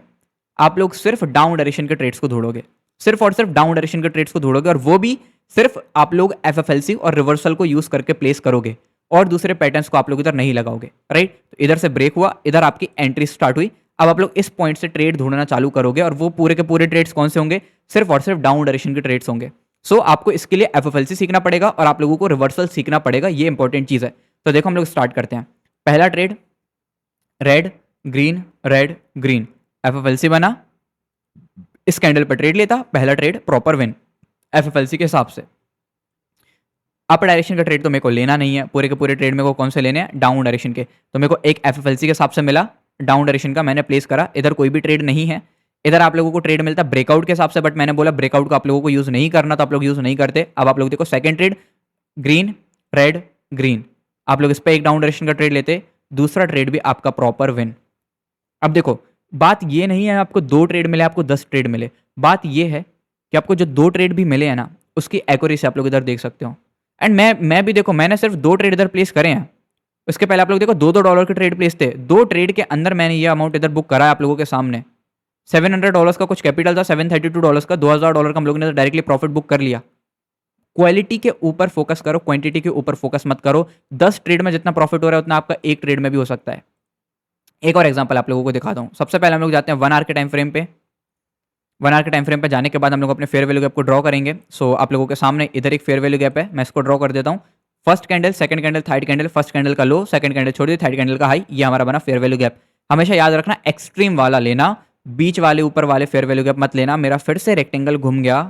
आप लोग सिर्फ डाउन डायरेक्शन के ट्रेड्स को ढूंढोगे, सिर्फ और सिर्फ डाउन डायरेक्शन के ट्रेड्स को ढूंढोगे, और वो भी सिर्फ आप लोग एफएफएलसी और रिवर्सल को यूज करके प्लेस करोगे, और दूसरे पैटर्न्स को आप लोग इधर नहीं लगाओगे, राइट। तो इधर से ब्रेक हुआ, इधर आपकी एंट्री स्टार्ट हुई। अब आप लोग इस पॉइंट से ट्रेड ढूंढना चालू करोगे, और वो पूरे के पूरे ट्रेड्स कौन से होंगे, सिर्फ और सिर्फ डाउन डायरेक्शन के ट्रेड्स होंगे। सो आपको इसके लिए एफएफएलसी सीखना पड़ेगा और आप लोगों को रिवर्सल सीखना पड़ेगा, ये इंपॉर्टेंट चीज है। तो देखो हम लोग स्टार्ट करते हैं। पहला trade red green red green, FFLC बना, इस कैंडल पर ट्रेड लेता, पहला ट्रेड प्रॉपर विन एफएफएलसी के हिसाब से। अप डायरेक्शन का ट्रेड तो मेरे को लेना नहीं है, पूरे के पूरे ट्रेड मेरे को कौन से लेने हैं, डाउन डायरेक्शन के। तो मेरे को एक एफएफएलसी के हिसाब से मिला, डाउन डायरेक्शन का मैंने प्लेस करा। इधर कोई भी ट्रेड नहीं है, इधर आप लोगों को ट्रेड मिलता ब्रेकआउट के हिसाब से, बट मैंने बोला ब्रेकआउट को आप लोगों को यूज नहीं करना, तो आप लोग यूज नहीं करते। अब आप लोग देखो second trade green red green, आप लोग इस पर एक डाउन डायरेक्शन का ट्रेड लेते, दूसरा ट्रेड भी आपका प्रॉपर विन। अब देखो बात ये नहीं है आपको 2 ट्रेड मिले, आपको 10 ट्रेड मिले, बात ये है कि आपको जो 2 ट्रेड भी मिले हैं ना, उसकी एक्यूरेसी आप लोग इधर देख सकते हो। एंड मैं भी देखो, मैंने सिर्फ 2 ट्रेड इधर प्लेस करे हैं। उसके पहले आप लोग देखो $2 के ट्रेड प्लेस थे, 2 ट्रेड के अंदर मैंने ये अमाउंट इधर बुक करा है आप लोगों के सामने। $700 का कुछ कैपिटल था, $732 का, $2000 का हम लोगों ने डायरेक्टली प्रॉफिट बुक कर लिया। क्वालिटी के ऊपर फोकस करो, क्वांटिटी के ऊपर फोकस मत करो। 10 ट्रेड में जितना प्रॉफिट हो रहा है उतना आपका एक ट्रेड में भी हो सकता है। एक और एग्जांपल आप लोगों को दिखाता हूं। सबसे पहले हम लोग जाते हैं 1 आवर के टाइम फ्रेम पे। 1 आवर के टाइम फ्रेम पे जाने के बाद हम लोग अपने फेयर वैल्यू गैप को ड्रॉ करेंगे। सो आप लोगों के सामने इधर एक फेयर वैल्यू गैप है, मैं इसको ड्रॉ कर देता हूँ। First candle, second candle, third candle, first candle का लो, सेकंड कैंडल छोड़ दी, थर्ड कैंडल का हाई, ये हमारा बना फेयर वैल्यू गैप। हमेशा याद रखना एक्सट्रीम वाला लेना, बीच वाले ऊपर वाले फेयर वैल्यू गैप मत लेना। मेरा फिर से रेक्टेंगल घूम गया।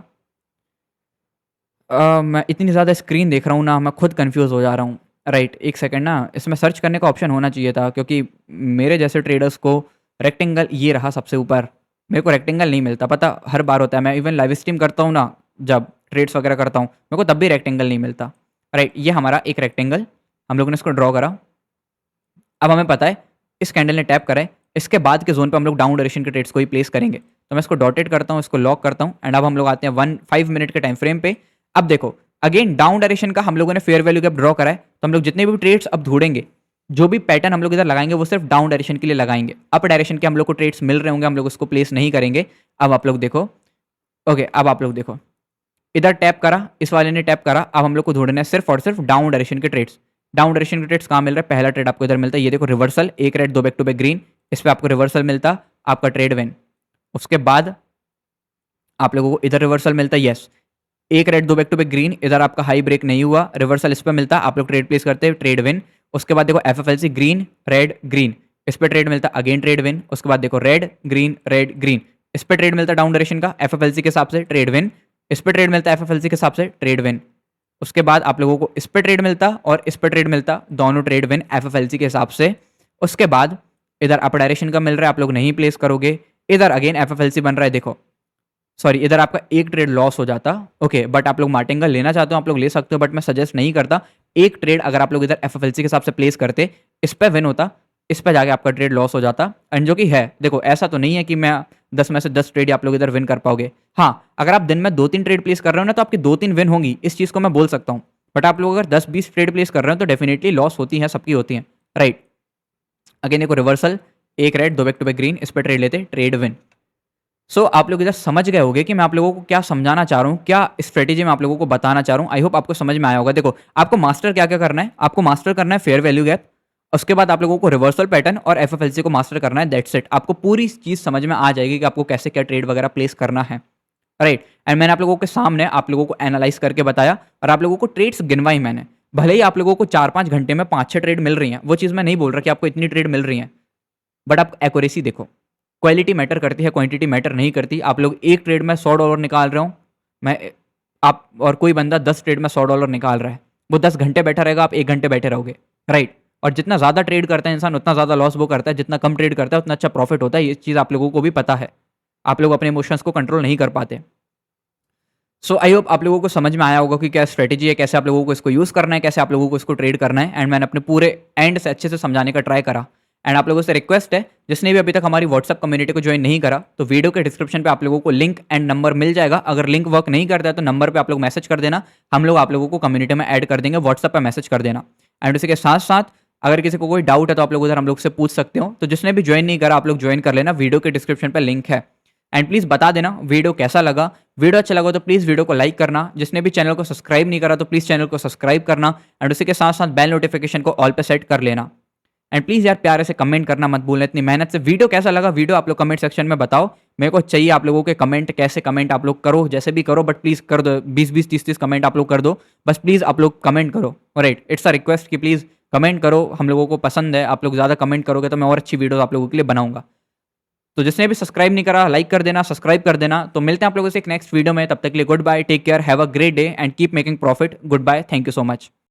मैं इतनी ज़्यादा स्क्रीन देख रहा हूँ ना, मैं खुद कंफ्यूज हो जा रहा हूँ। राइट, एक सेकंड ना, इसमें सर्च करने का ऑप्शन होना चाहिए था, क्योंकि मेरे जैसे ट्रेडर्स को रेक्टेंगल ये रहा सबसे ऊपर। मेरे को रेक्टेंगल नहीं मिलता, पता हर बार होता है। मैं इवन लाइव स्ट्रीम करता हूँ ना, जब ट्रेड्स वगैरह करता हूँ, मेरे को तब भी रेक्टेंगल नहीं मिलता। राइट, ये हमारा एक रेक्टेंगल, हम लोगों ने इसको ड्रॉ करा। अब हमें पता है इस कैंडल ने टैप करा है, इसके बाद के जोन पे हम लोग डाउन डायरेक्शन के ट्रेड्स को ही प्लेस करेंगे। तो मैं इसको डॉटेड करता हूँ, इसको लॉक करता हूँ, एंड अब हम लोग आते हैं 5 मिनट के टाइम फ्रेम पे। अब देखो अगेन डाउन डायरेक्शन का हम लोगों ने फेयर वैल्यू गैप ड्रॉ करा है, तो हम लोग जितने भी ट्रेड्स अब ढूंढेंगे, जो भी पैटर्न हम लोग इधर लगाएंगे वो सिर्फ डाउन डायरेक्शन के लिए लगाएंगे। अप डायरेक्शन के हम लोग को ट्रेड्स मिल रहे होंगे, हम लोग उसको प्लेस नहीं करेंगे। अब आप लोग देखो, ओके, अब आप लोग देखो, इधर टैप करा, इस वाले ने टैप करा। अब हम लोग को ढूंढना है सिर्फ और सिर्फ डाउन डायरेक्शन के ट्रेड्स। डाउन डायरेक्शन के ट्रेड्स कहाँ मिल रहा है? पहला ट्रेड आपको इधर मिलता है, ये देखो रिवर्सल, एक रेड दो बैक टू बैक ग्रीन, इस पर आपको रिवर्सल मिलता, आपका ट्रेड विन। उसके बाद आप लोगों को इधर रिवर्सल मिलता है, यस, एक रेड दो बैक टू बैक ग्रीन, इधर आपका हाई ब्रेक नहीं हुआ, रिवर्सल इस पर मिलता, आप लोग ट्रेड प्लेस करते हैं, ट्रेड विन। उसके बाद देखो एफएफएलसी ग्रीन रेड ग्रीन, इस पर ट्रेड मिलता, अगेन ट्रेड विन। उसके बाद देखो रेड ग्रीन, इस पर ट्रेड मिलता डाउन डायरेक्शन का एफएफएलसी के हिसाब से, ट्रेड विन। इस पर ट्रेड मिलता है एफएफएलसी के हिसाब से, ट्रेड विन। उसके बाद आप लोगों को इस पर ट्रेड मिलता और इस पर ट्रेड मिलता, दोनों ट्रेड विन एफएफएलसी के हिसाब से। उसके बाद इधर अप डायरेक्शन का मिल रहा है, आप लोग नहीं प्लेस करोगे, इधर अगेन एफएफएलसी बन रहा है, देखो सॉरी, इधर आपका एक ट्रेड लॉस हो जाता। ओके, बट आप लोग मार्टिंगल लेना चाहते हो आप लोग ले सकते हो, बट मैं सजेस्ट नहीं करता। एक ट्रेड अगर आप लोग इधर एफएफएलसी के हिसाब से प्लेस करते, इस पर विन होता, इस पर जाके आपका ट्रेड लॉस हो जाता। एंड जो कि है, देखो ऐसा तो नहीं है कि मैं 10 में से 10 ट्रेड आप लोग इधर विन कर पाओगे। हाँ, अगर आप दिन में 2-3 ट्रेड प्लेस कर रहे हो ना, तो आपकी 2-3 विन होंगी, इस चीज़ को मैं बोल सकता हूँ। बट आप लोग अगर 10-20 ट्रेड प्लेस कर रहे हो तो डेफिनेटली लॉस होती है, सबकी होती है। राइट, अगेन एक रिवर्सल, एक रेड दो बैक टू बैक ग्रीन, इस पर ट्रेड लेते, ट्रेड विन। सो आप लोग इधर समझ गए होंगे कि मैं आप लोगों को क्या समझाना चाह रहा हूँ, क्या स्ट्रेटेजी मैं आप लोगों को बताना चाह रहा हूँ। आई होप आपको समझ में आया होगा। देखो, आपको मास्टर क्या क्या करना है, आपको मास्टर करना है फेयर वैल्यू गैप, उसके बाद आप लोगों को रिवर्सल पैटर्न और एफएफएलसी को मास्टर करना है, दैट्स इट। आपको पूरी चीज़ समझ में आ जाएगी कि आपको कैसे क्या ट्रेड वगैरह प्लेस करना है। राइट, एंड मैंने आप लोगों के सामने आप लोगों को एनालाइज करके बताया, और आप लोगों को ट्रेड्स गिनवाई मैंने। भले ही आप लोगों को 4-5 घंटे में 5-6 ट्रेड मिल रही हैं, वो चीज़ मैं नहीं बोल रहा कि आपको इतनी ट्रेड मिल रही हैं, बट आप एक्यूरेसी देखो। क्वालिटी मैटर करती है, क्वांटिटी मैटर नहीं करती। आप लोग एक ट्रेड में $100 निकाल रहे हो, मैं आप और कोई बंदा 10 ट्रेड में $100 निकाल रहा है, वो 10 घंटे बैठा रहेगा, आप 1 घंटे बैठे रहोगे। राइट, और जितना ज़्यादा ट्रेड करता है इंसान उतना ज़्यादा लॉस वो करता है, जितना कम ट्रेड करता है उतना अच्छा प्रॉफिट होता है। ये चीज़ आप लोगों को भी पता है, आप लोग अपने इमोशंस को कंट्रोल नहीं कर पाते। सो आई होप आप लोगों को समझ में आया होगा कि क्या स्ट्रेटेजी है, कैसे आप लोगों को इसको यूज़ करना है, कैसे आप लोगों को इसको ट्रेड करना है। एंड मैंने अपने पूरे एंड से अच्छे से समझाने का ट्राई करा। एंड आप लोगों से रिक्वेस्ट है, जिसने भी अभी तक हमारी व्हाट्सअप कम्युनिटी को ज्वाइन नहीं करा, तो वीडियो के डिस्क्रिप्शन पे आप लोगों को लिंक एंड नंबर मिल जाएगा। अगर लिंक वर्क नहीं करता है तो नंबर पे आप लोग मैसेज कर देना, हम लोग आप लोगों को कम्युनिटी में ऐड कर देंगे, व्हाट्सअप पे मैसेज कर देना। एंड उसी के साथ साथ अगर किसी को कोई डाउट है तो आप लोग उधर हम लोग से पूछ सकते हो। तो जिसने भी ज्वाइन नहीं करा आप लोग ज्वाइन कर लेना, वीडियो के डिस्क्रिप्शन पर लिंक है। एंड प्लीज़ बता देना वीडियो कैसा लगा। वीडियो अच्छा लगा तो प्लीज़ वीडियो को लाइक करना, जिसने भी चैनल को सब्सक्राइब नहीं करा तो प्लीज़ चैनल को सब्सक्राइब करना, एंड उसी के साथ साथ बेल नोटिफिकेशन को ऑल पे सेट कर लेना। एंड प्लीज़ यार प्यारे से कमेंट करना मत भूलना, इतनी मेहनत से वीडियो कैसा लगा, वीडियो आप लोग कमेंट सेक्शन में बताओ। मेरे को चाहिए आप लोगों के कमेंट, कैसे कमेंट आप लोग करो, जैसे भी करो, बट प्लीज़ कर दो, 20-20, 30-30 कमेंट आप लोग कर दो, बस प्लीज़ आप लोग कमेंट करो। राइट, इट्स अ रिक्वेस्ट कि प्लीज़ कमेंट करो, हम लोगों को पसंद है, आप लोग ज़्यादा कमेंट करोगे तो मैं और अच्छी वीडियो आप लोगों के लिए बनाऊंगा। तो जिसने भी सब्सक्राइब नहीं करा लाइक कर देना, सब्सक्राइब कर देना। तो मिलते हैं आप लोगों से एक नेक्स्ट वीडियो में, तब तक के लिए goodbye, take care, have a great day and keep making profit. Goodbye, thank you so much.